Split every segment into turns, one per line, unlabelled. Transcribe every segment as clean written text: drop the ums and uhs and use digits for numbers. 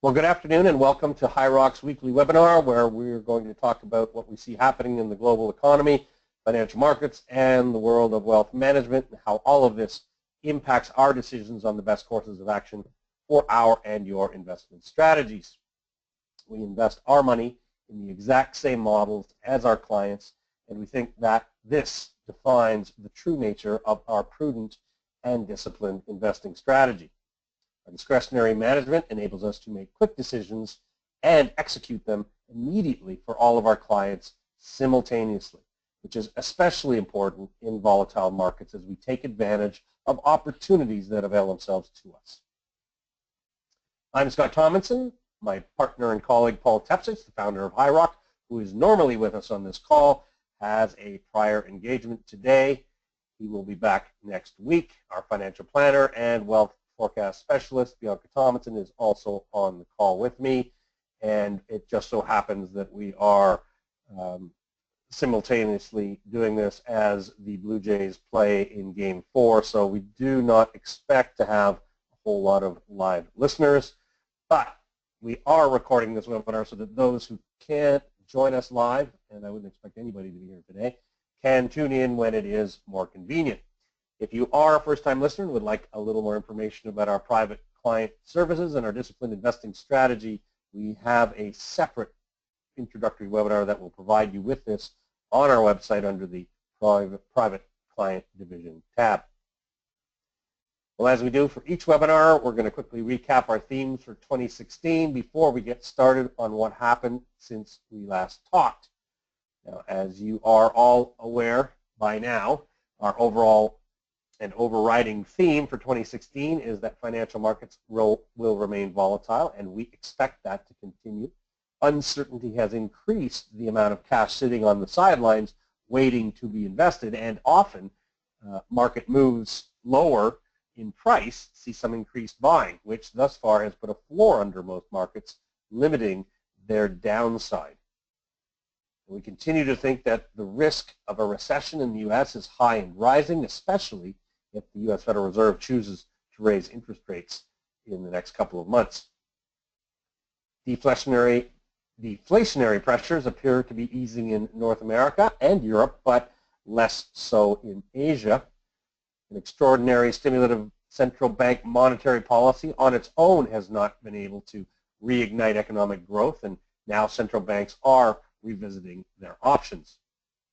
Well, good afternoon and welcome to HYROX's weekly webinar where we're going to talk about what we see happening in the global economy, financial markets, and the world of wealth management, and how all of this impacts our decisions on the best courses of action for our and your investment strategies. We invest our money in the exact same models as our clients, and we think that this defines the true nature of our prudent and disciplined investing strategy. Our discretionary management enables us to make quick decisions and execute them immediately for all of our clients simultaneously, which is especially important in volatile markets as we take advantage of opportunities that avail themselves to us. I'm Scott Tomlinson. My partner and colleague Paul Tepsich, the founder of HYROX, who is normally with us on this call, has a prior engagement today. He will be back next week. Our financial planner and wealth forecast specialist, Bianca Tomlinson, is also on the call with me, and it just so happens that we are simultaneously doing this as the Blue Jays play in Game 4, so we do not expect to have a whole lot of live listeners, but we are recording this webinar so that those who can't join us live, and I wouldn't expect anybody to be here today, can tune in when it is more convenient. If you are a first-time listener and would like a little more information about our private client services and our disciplined investing strategy, we have a separate introductory webinar that will provide you with this on our website under the Private Client Division tab. Well, as we do for each webinar, we're going to quickly recap our themes for 2016 before we get started on what happened since we last talked. Now, as you are all aware by now, our overall and overriding theme for 2016 is that financial markets will remain volatile, and we expect that to continue. Uncertainty has increased the amount of cash sitting on the sidelines waiting to be invested, and often market moves lower in price see some increased buying, which thus far has put a floor under most markets, limiting their downside. We continue to think that the risk of a recession in the U.S. is high and rising, especially if the U.S. Federal Reserve chooses to raise interest rates in the next couple of months. Deflationary pressures appear to be easing in North America and Europe, but less so in Asia. An extraordinary stimulative central bank monetary policy on its own has not been able to reignite economic growth, and now central banks are revisiting their options.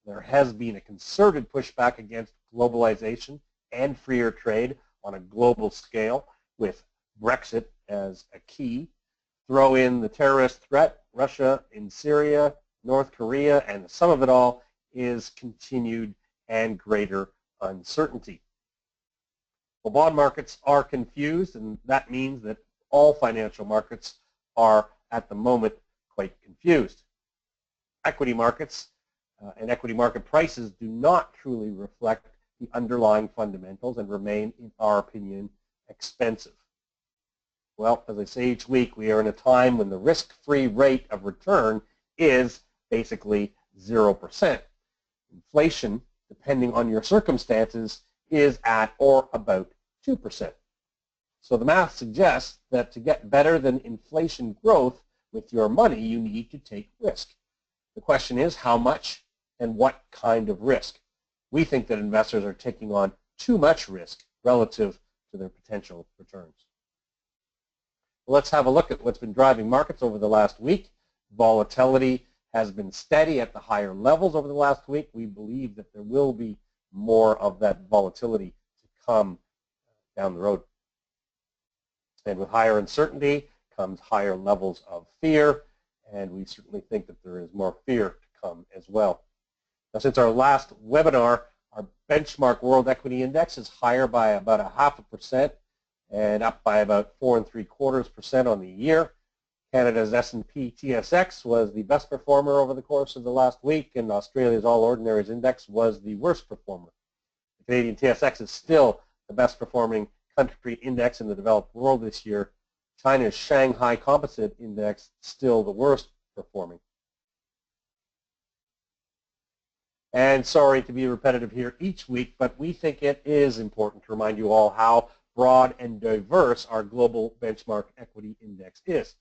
There has been a concerted pushback against globalization and freer trade on a global scale, with Brexit as a key. Throw in the terrorist threat, Russia in Syria, North Korea, and the sum of it all is continued and greater uncertainty. Well, bond markets are confused, and that means that all financial markets are at the moment quite confused. Equity markets and equity market prices do not truly reflect the underlying fundamentals and remain, in our opinion, expensive. Well, as I say each week, we are in a time when the risk-free rate of return is basically 0%. Inflation, depending on your circumstances, is at or about 2%. So the math suggests that to get better than inflation growth with your money, you need to take risk. The question is how much and what kind of risk. We think that investors are taking on too much risk relative to their potential returns. Let's have a look at what's been driving markets over the last week. Volatility has been steady at the higher levels over the last week. We believe that there will be more of that volatility to come down the road. And with higher uncertainty comes higher levels of fear, and we certainly think that there is more fear to come as well. Now, since our last webinar, our benchmark world equity index is higher by about 0.5% and up by about 4 3/4% on the year. Canada's S&P TSX was the best performer over the course of the last week, and Australia's All Ordinaries Index was the worst performer. The Canadian TSX is still the best performing country index in the developed world this year. China's Shanghai Composite Index still the worst performing. And sorry to be repetitive here each week, but we think it is important to remind you all how broad and diverse our global benchmark equity index is.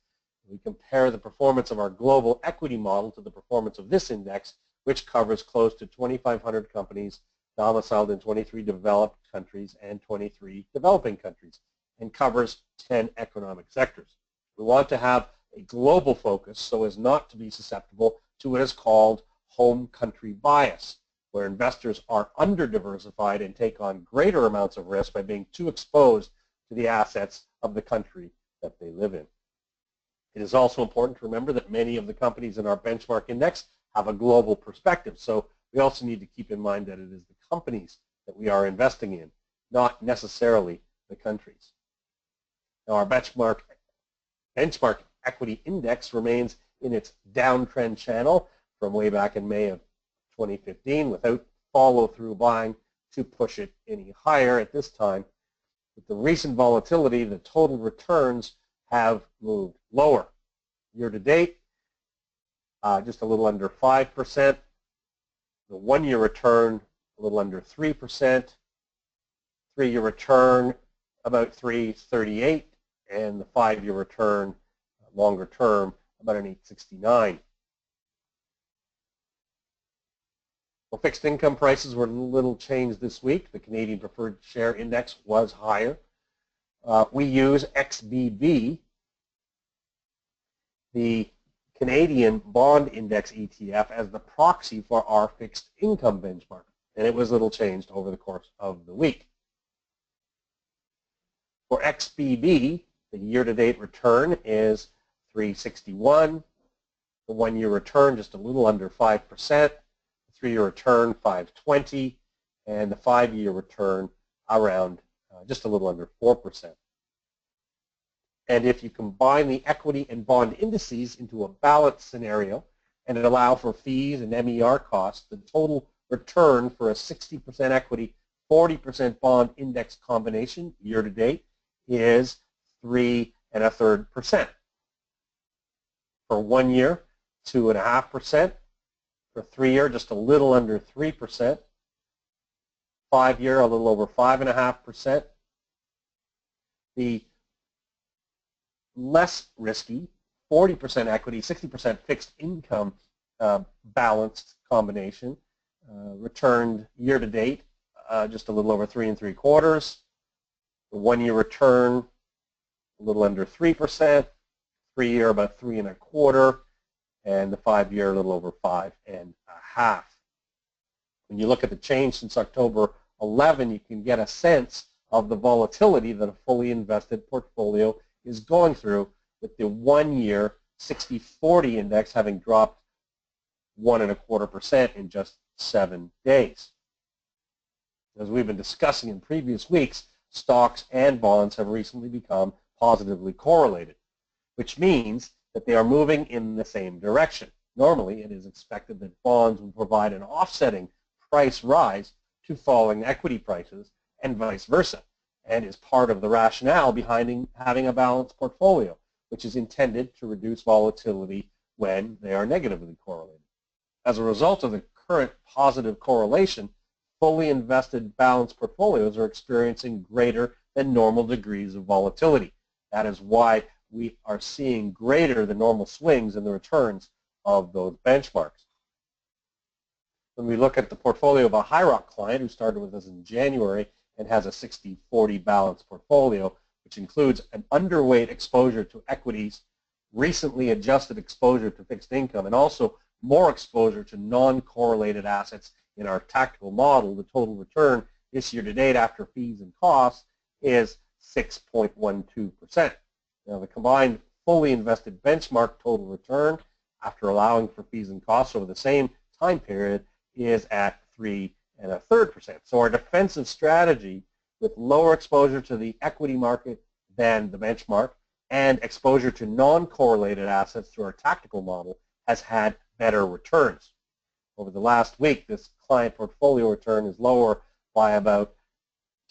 We compare the performance of our global equity model to the performance of this index, which covers close to 2,500 companies domiciled in 23 developed countries and 23 developing countries, and covers 10 economic sectors. We want to have a global focus so as not to be susceptible to what is called home country bias, where investors are under-diversified and take on greater amounts of risk by being too exposed to the assets of the country that they live in. It is also important to remember that many of the companies in our benchmark index have a global perspective, so we also need to keep in mind that it is the companies that we are investing in, not necessarily the countries. Now, our benchmark equity index remains in its downtrend channel from way back in May of 2015 without follow-through buying to push it any higher at this time. With the recent volatility, the total returns have moved lower. Year to date, just a little under 5%. The one-year return, a little under 3%. Three-year return, about 3.38, and the five-year return, longer term, about an 8.69. Well, fixed income prices were a little changed this week. The Canadian Preferred Share Index was higher. We use XBB, the Canadian Bond Index ETF, as the proxy for our fixed income benchmark, and it was a little changed over the course of the week. For XBB, the year-to-date return is 3.61. The one-year return just a little under 5%. Three-year return 5.20, and the five-year return around just a little under 4%. And if you combine the equity and bond indices into a balanced scenario and it allow for fees and MER costs, the total return for a 60% equity, 40% bond index combination year to date is 3.33%. For 1 year, 2.5%. For 3 year, just a little under 3%. 5 year, a little over 5.5%. The less risky, 40% equity, 60% fixed income balanced combination returned year to date just a little over 3 3/4. The 1 year return, a little under 3%. 3 year, about 3 1/4. And the 5 year a little over 5.5. When you look at the change since October 11, you can get a sense of the volatility that a fully invested portfolio is going through, with the 1 year 60/40 index having dropped 1.25% in just 7 days. As we've been discussing in previous weeks, stocks and bonds have recently become positively correlated, which means that they are moving in the same direction. Normally, it is expected that bonds will provide an offsetting price rise to falling equity prices and vice versa, and is part of the rationale behind having a balanced portfolio, which is intended to reduce volatility when they are negatively correlated. As a result of the current positive correlation, fully invested balanced portfolios are experiencing greater than normal degrees of volatility. That is why we are seeing greater than normal swings in the returns of those benchmarks. When we look at the portfolio of a HIROC client who started with us in January and has a 60/40 balanced portfolio, which includes an underweight exposure to equities, recently adjusted exposure to fixed income, and also more exposure to non-correlated assets in our tactical model, the total return this year to date after fees and costs is 6.12%. Now, the combined fully invested benchmark total return after allowing for fees and costs over the same time period is at 3.33%. So our defensive strategy with lower exposure to the equity market than the benchmark and exposure to non-correlated assets through our tactical model has had better returns. Over the last week, this client portfolio return is lower by about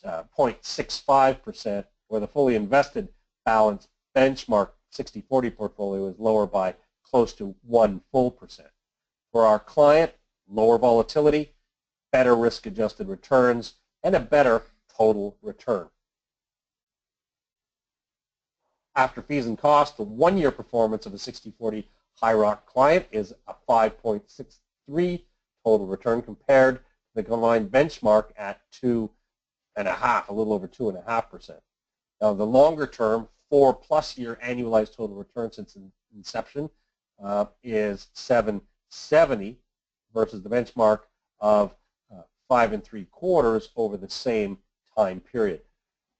0.65%, where the fully invested balanced benchmark 60/40 portfolio is lower by close to 1 full percent. For our client, lower volatility, better risk-adjusted returns, and a better total return. After fees and costs, the one-year performance of a 60/40 HIROC client is a 5.63 total return compared to the combined benchmark at 2.5, a little over 2.5%. Now, the longer-term 4+ year annualized total return since inception is 7.70 versus the benchmark of 5.75 over the same time period.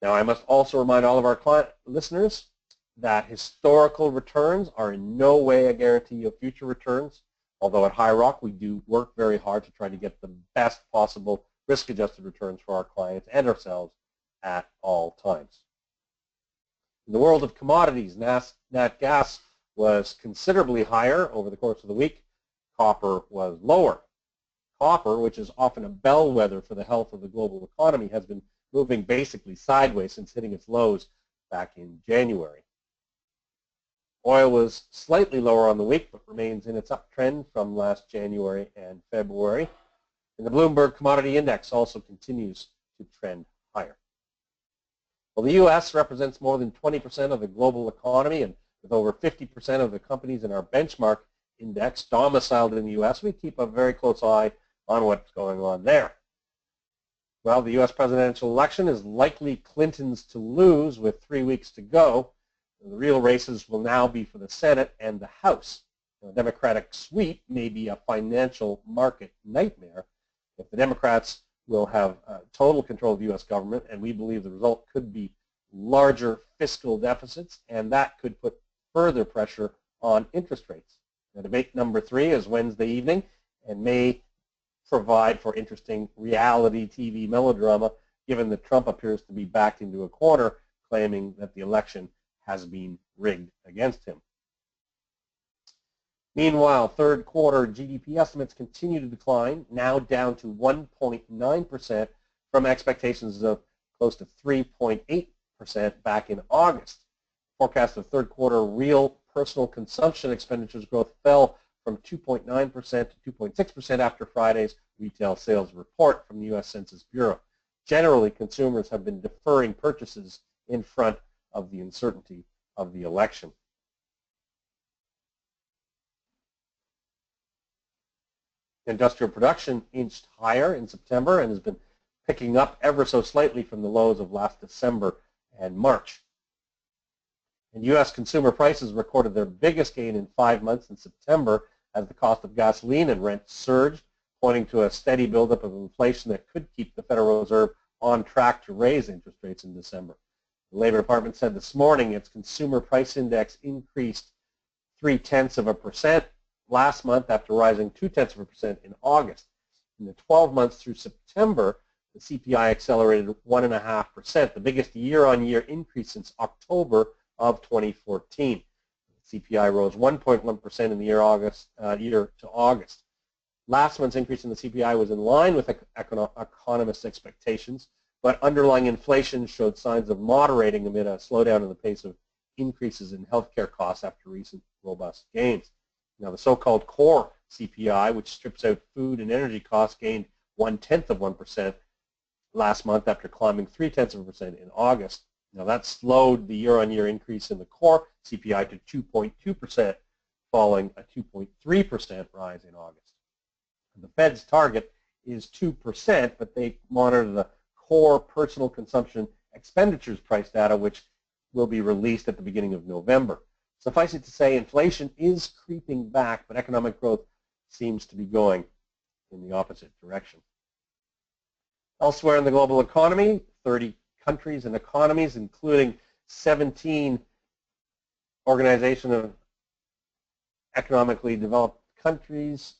Now, I must also remind all of our client listeners that historical returns are in no way a guarantee of future returns, although at HIROC we do work very hard to try to get the best possible risk-adjusted returns for our clients and ourselves at all times. In the world of commodities, nat gas was considerably higher over the course of the week. Copper was lower. Copper, which is often a bellwether for the health of the global economy, has been moving basically sideways since hitting its lows back in January. Oil was slightly lower on the week, but remains in its uptrend from last January and February. And the Bloomberg Commodity Index also continues to trend higher. Well, the U.S. represents more than 20% of the global economy, and with over 50% of the companies in our benchmark index domiciled in the U.S., we keep a very close eye on what's going on there. Well, the U.S. presidential election is likely Clinton's to lose with 3 weeks to go. The real races will now be for the Senate and the House. A Democratic sweep may be a financial market nightmare if the Democrats will have total control of the U.S. government, and we believe the result could be larger fiscal deficits, and that could put further pressure on interest rates. Now, debate number 3 is Wednesday evening and may provide for interesting reality TV melodrama, given that Trump appears to be backed into a corner, claiming that the election has been rigged against him. Meanwhile, third quarter GDP estimates continue to decline, now down to 1.9% from expectations of close to 3.8% back in August. Forecast of third quarter real personal consumption expenditures growth fell from 2.9% to 2.6% after Friday's retail sales report from the U.S. Census Bureau. Generally, consumers have been deferring purchases in front of the uncertainty of the election. Industrial production inched higher in September and has been picking up ever so slightly from the lows of last December and March. And U.S. consumer prices recorded their biggest gain in 5 months in September as the cost of gasoline and rent surged, pointing to a steady buildup of inflation that could keep the Federal Reserve on track to raise interest rates in December. The Labor Department said this morning its consumer price index increased 0.3% last month after rising 0.2% in August. In the 12 months through September, the CPI accelerated 1.5%, the biggest year-on-year increase since October of 2014. The CPI rose 1.1% in the year to August. Last month's increase in the CPI was in line with economists' expectations, but underlying inflation showed signs of moderating amid a slowdown in the pace of increases in healthcare costs after recent robust gains. Now, the so-called core CPI, which strips out food and energy costs, gained 0.1% last month after climbing 0.3% in August. Now, that slowed the year-on-year increase in the core CPI to 2.2%, following a 2.3% rise in August. The Fed's target is 2%, but they monitor the core personal consumption expenditures price data, which will be released at the beginning of November. Suffice it to say, inflation is creeping back, but economic growth seems to be going in the opposite direction. Elsewhere in the global economy, 30 countries and economies, including 17 Organization of Economically Developed Countries,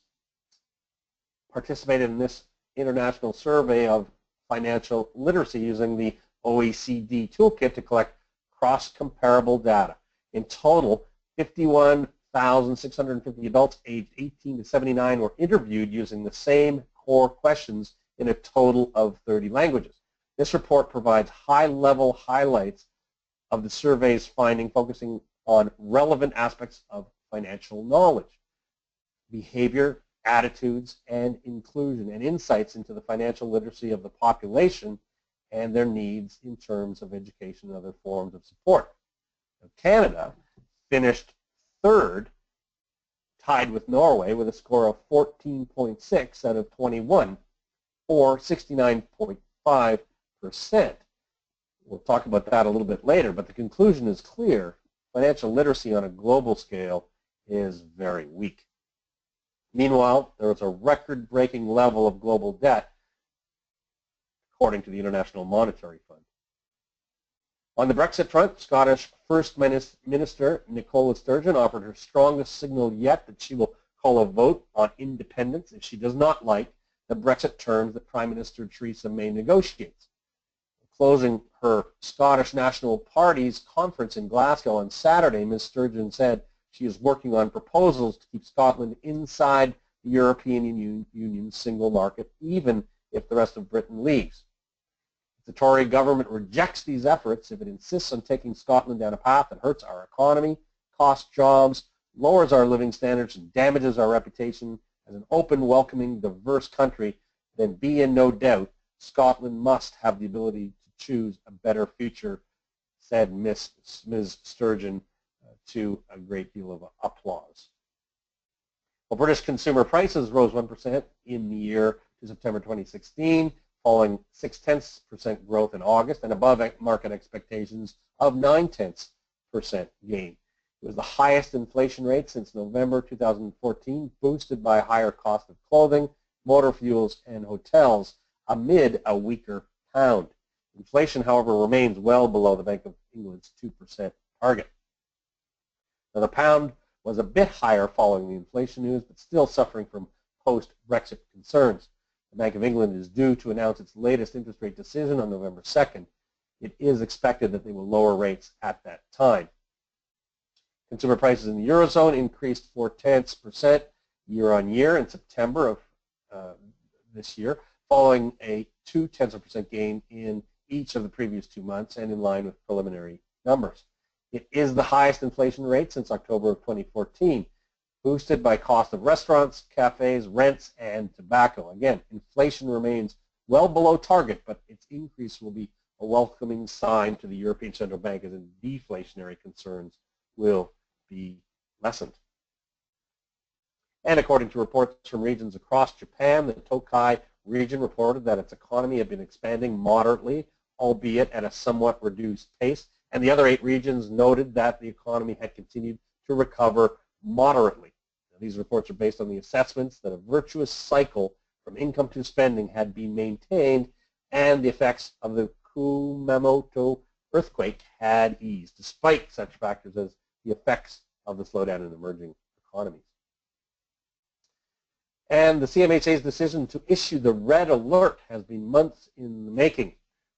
participated in this international survey of financial literacy using the OECD toolkit to collect cross-comparable data. In total, 51,650 adults aged 18 to 79 were interviewed using the same core questions in a total of 30 languages. This report provides high-level highlights of the survey's finding, focusing on relevant aspects of financial knowledge, behavior, attitudes, and inclusion, and insights into the financial literacy of the population and their needs in terms of education and other forms of support. Canada finished third, tied with Norway with a score of 14.6 out of 21, or 69.5%. We'll talk about that a little bit later, but the conclusion is clear. Financial literacy on a global scale is very weak. Meanwhile, there is a record-breaking level of global debt, according to the International Monetary Fund. On the Brexit front, Scottish First Minister Nicola Sturgeon offered her strongest signal yet that she will call a vote on independence if she does not like the Brexit terms that Prime Minister Theresa May negotiates. Closing her Scottish National Party's conference in Glasgow on Saturday, Ms. Sturgeon said she is working on proposals to keep Scotland inside the European Union's single market, even if the rest of Britain leaves. If the Tory government rejects these efforts, if it insists on taking Scotland down a path that hurts our economy, costs jobs, lowers our living standards, and damages our reputation as an open, welcoming, diverse country, then be in no doubt Scotland must have the ability to choose a better future, said Ms. Sturgeon to a great deal of applause. Well, British consumer prices rose 1% in the year to September 2016, following 0.6% growth in August and above market expectations of 0.9% gain. It was the highest inflation rate since November 2014, boosted by higher cost of clothing, motor fuels, and hotels amid a weaker pound. Inflation, however, remains well below the Bank of England's 2% target. Now, the pound was a bit higher following the inflation news, but still suffering from post-Brexit concerns. The Bank of England is due to announce its latest interest rate decision on November 2nd. It is expected that they will lower rates at that time. Consumer prices in the Eurozone increased 0.4% year-on-year in September of this year, following a 0.2% gain in each of the previous 2 months and in line with preliminary numbers. It is the highest inflation rate since October of 2014, boosted by cost of restaurants, cafes, rents, and tobacco. Again, inflation remains well below target, but its increase will be a welcoming sign to the European Central Bank as deflationary concerns will be lessened. And according to reports from regions across Japan, the Tokai region reported that its economy had been expanding moderately, albeit at a somewhat reduced pace, and the other 8 regions noted that the economy had continued to recover moderately. Now, these reports are based on the assessments that a virtuous cycle from income to spending had been maintained and the effects of the Kumamoto earthquake had eased, despite such factors as the effects of the slowdown in emerging economies. And the CMHA's decision to issue the red alert has been months in the making.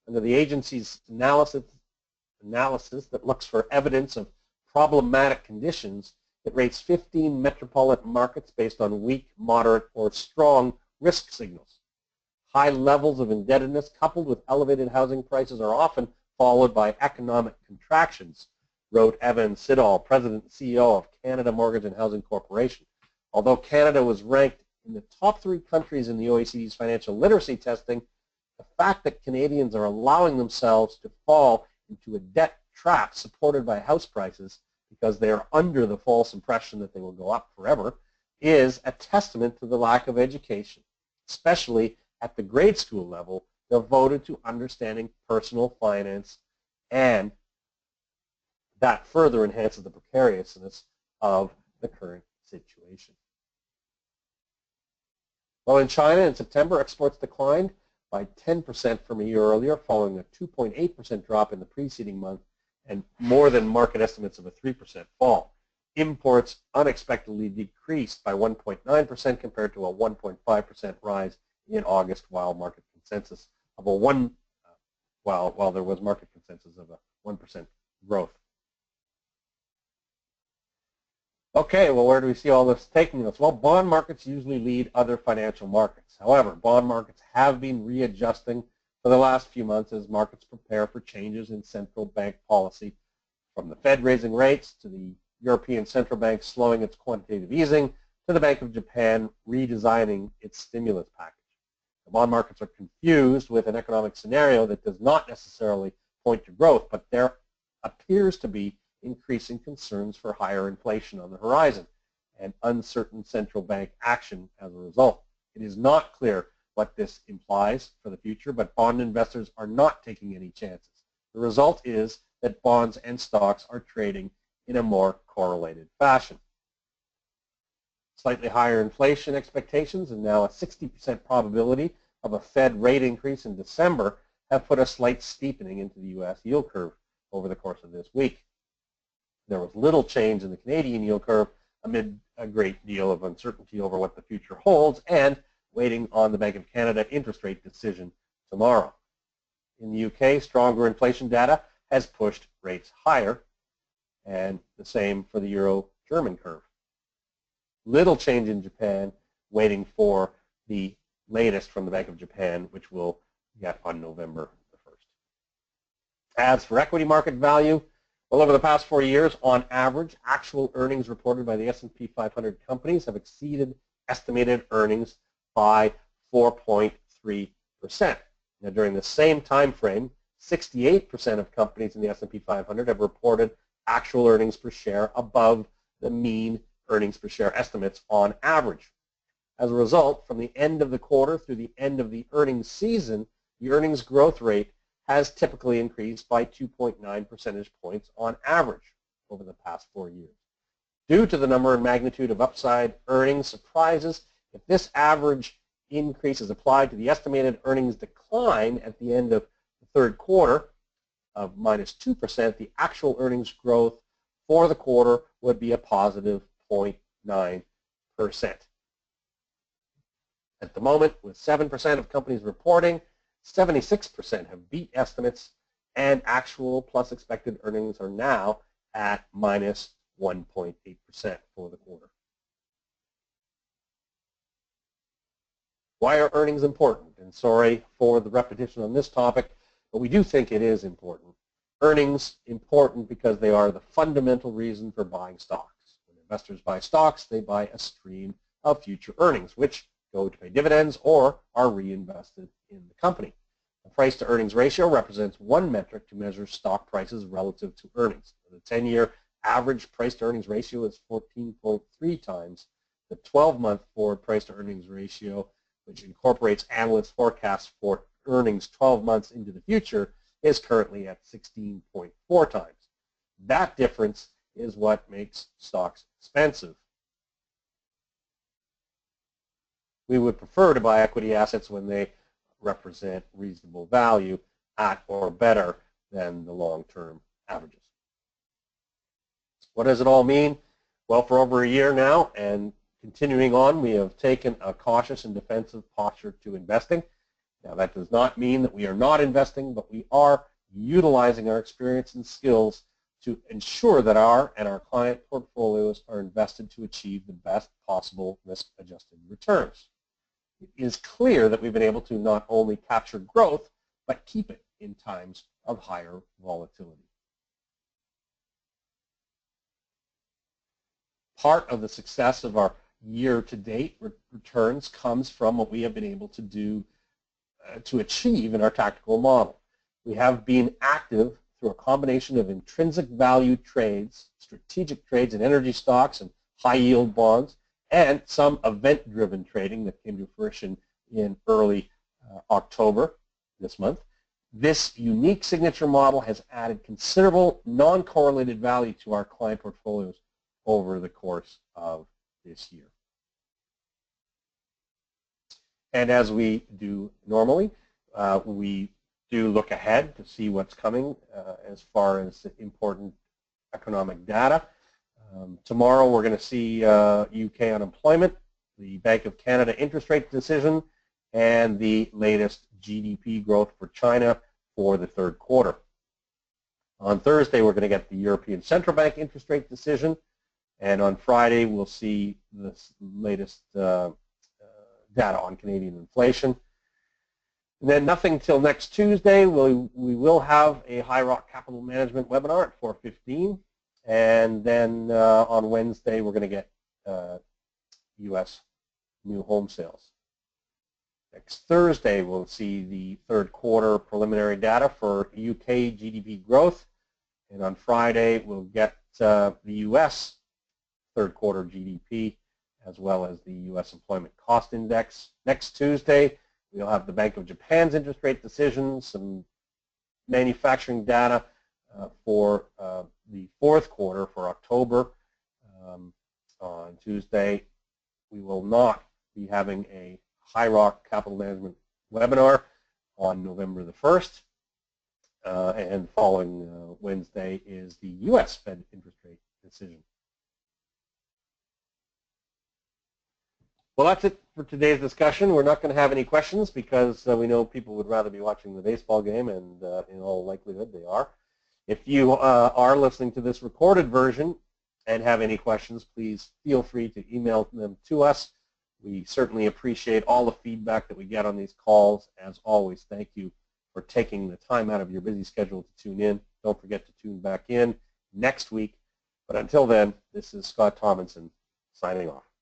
Under the agency's analysis that looks for evidence of problematic conditions, it rates 15 metropolitan markets based on weak, moderate, or strong risk signals. High levels of indebtedness coupled with elevated housing prices are often followed by economic contractions, wrote Evan Siddall, President and CEO of Canada Mortgage and Housing Corporation. Although Canada was ranked in the top 3 countries in the OECD's financial literacy testing, the fact that Canadians are allowing themselves to fall into a debt trap supported by house prices because they are under the false impression that they will go up forever is a testament to the lack of education, especially at the grade school level, devoted to understanding personal finance, and that further enhances the precariousness of the current situation. Well, in China in September, exports declined by 10% from a year earlier, following a 2.8% drop in the preceding month and more than market estimates of a 3% fall. Imports unexpectedly decreased by 1.9% compared to a 1.5% rise in August, while market consensus of while there was market consensus of a 1% growth. Okay, well, where do we see all this taking us? Well, bond markets usually lead other financial markets. However, bond markets have been readjusting for the last few months as markets prepare for changes in central bank policy, from the Fed raising rates to the European Central Bank slowing its quantitative easing to the Bank of Japan redesigning its stimulus package. The bond markets are confused with an economic scenario that does not necessarily point to growth, but there appears to be increasing concerns for higher inflation on the horizon and uncertain central bank action as a result. It is not clear what this implies for the future, but bond investors are not taking any chances. The result is that bonds and stocks are trading in a more correlated fashion. Slightly higher inflation expectations and now a 60% probability of a Fed rate increase in December have put a slight steepening into the U.S. yield curve over the course of this week. There was little change in the Canadian yield curve amid a great deal of uncertainty over what the future holds and waiting on the Bank of Canada interest rate decision tomorrow. In the UK, stronger inflation data has pushed rates higher, and the same for the Euro-German curve. Little change in Japan, waiting for the latest from the Bank of Japan, which we'll get on November the 1st. As for equity market value, well, over the past 4 years, on average, actual earnings reported by the S&P 500 companies have exceeded estimated earnings by 4.3%. Now, during the same time frame, 68% of companies in the S&P 500 have reported actual earnings per share above the mean earnings per share estimates on average. As a result, from the end of the quarter through the end of the earnings season, the earnings growth rate has typically increased by 2.9 percentage points on average over the past 4 years. Due to the number and magnitude of upside earnings surprises, if this average increase is applied to the estimated earnings decline at the end of the third quarter of -2%, the actual earnings growth for the quarter would be a positive 0.9%. At the moment, with 7% of companies reporting, 76% have beat estimates, and actual plus expected earnings are now at -1.8% for the quarter. Why are earnings important? And sorry for the repetition on this topic, but we do think it is important. Earnings important because they are the fundamental reason for buying stocks. When investors buy stocks, they buy a stream of future earnings, which go to pay dividends or are reinvested in the company. The price to earnings ratio represents one metric to measure stock prices relative to earnings. The 10-year average price to earnings ratio is 14.3 times. The 12-month forward price to earnings ratio, which incorporates analyst forecasts for earnings 12 months into the future, is currently at 16.4 times. That difference is what makes stocks expensive. We would prefer to buy equity assets when they represent reasonable value at or better than the long-term averages. What does it all mean? Well, for over a year now and continuing on, we have taken a cautious and defensive posture to investing. Now, that does not mean that we are not investing, but we are utilizing our experience and skills to ensure that our and our client portfolios are invested to achieve the best possible risk-adjusted returns. It is clear that we've been able to not only capture growth, but keep it in times of higher volatility. Part of the success of our year-to-date returns comes from what we have been able to do to achieve in our tactical model. We have been active through a combination of intrinsic value trades, strategic trades in energy stocks and high-yield bonds, and some event-driven trading that came to fruition in early October this month. This unique signature model has added considerable non-correlated value to our client portfolios over the course of this year. And as we do normally, we do look ahead to see what's coming as far as important economic data. Tomorrow we're going to see UK unemployment, the Bank of Canada interest rate decision, and the latest GDP growth for China for the third quarter. On Thursday we're going to get the European Central Bank interest rate decision, and on Friday we'll see the latest data on Canadian inflation. And then nothing till next Tuesday. We will have a High Rock Capital Management webinar at 4:15. And then on Wednesday, we're going to get U.S. new home sales. Next Thursday, we'll see the third quarter preliminary data for UK GDP growth. And on Friday, we'll get the U.S. third quarter GDP as well as the U.S. Employment Cost Index. Next Tuesday, we'll have the Bank of Japan's interest rate decisions, some manufacturing data for the fourth quarter for October. On Tuesday, we will not be having a High Rock Capital Management webinar on November the 1st. And following Wednesday is the U.S. Fed interest rate decision. Well, that's it for today's discussion. We're not going to have any questions because we know people would rather be watching the baseball game, and in all likelihood they are. If you are listening to this recorded version and have any questions, please feel free to email them to us. We certainly appreciate all the feedback that we get on these calls. As always, thank you for taking the time out of your busy schedule to tune in. Don't forget to tune back in next week. But until then, this is Scott Tomlinson signing off.